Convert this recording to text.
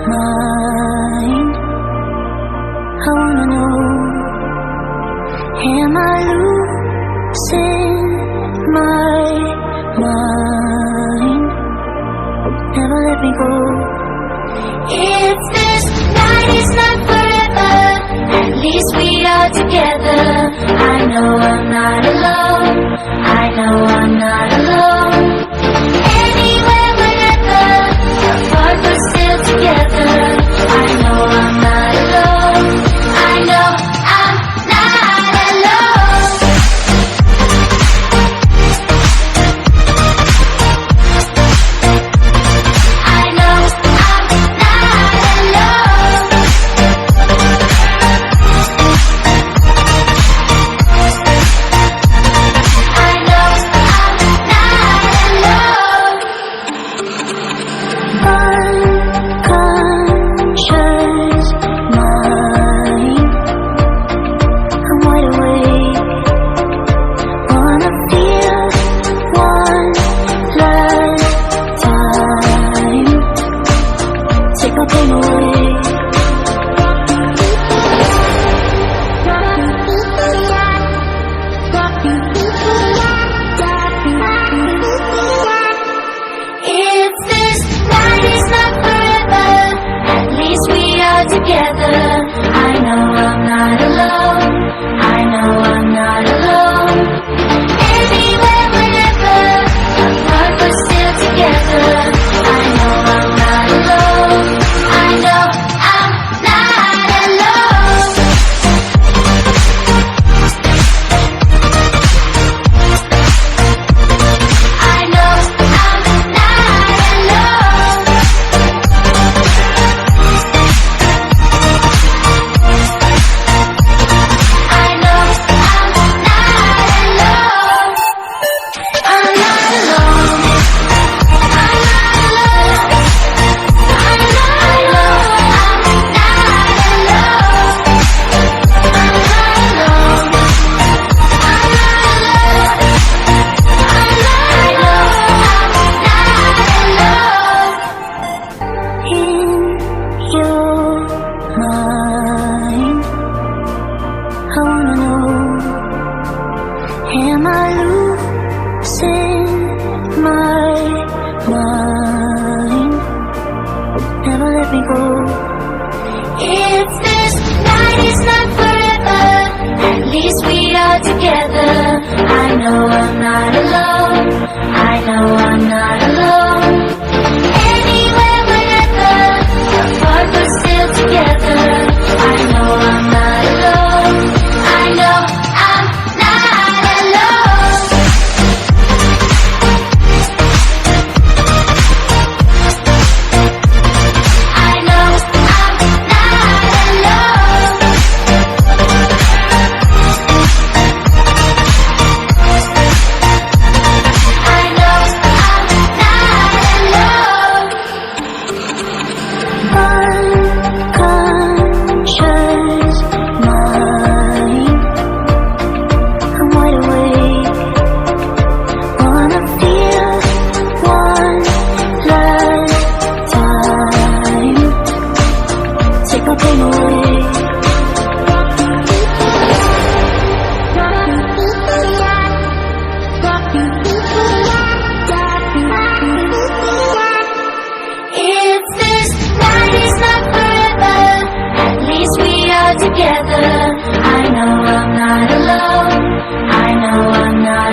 mind. I wanna know, am I losing my mind? Never let me go. If this night is not forever, at least we are together. I know I'm not alone. I know I'm not alone. Anywhere, whenever, apart but still together. I know I'm not alone. I know I'm not alone. I know I'm not alone. I know I'm not alone. Unconscious mind, I'm wide awake. Wanna feel one last time. Take my pain away. If this night is not forever, at least we are together. I know I'm not alone. I know I'm not alone. Anywhere, whenever, apart but still together. I know I'm not alone. I know I'm not alone. I know I'm not alone. I know I'm not alone. I'm not alone. I'm not alone. I'm in your mind. I wanna know, am I losing my mind? Never let me go. If this night is not forever, at least we are together. I know I'm not alone. I know I'm not alone. Anywhere, whenever, apart but still together. I know I'm not alone. I know I'm not alone. I know I'm not alone. I know I'm not alone. Unconscious mind, I'm wide awake. Wanna feel one last time. Take my pain away. If this night is not forever, at least we are together. I know I'm not alone. I know I'm not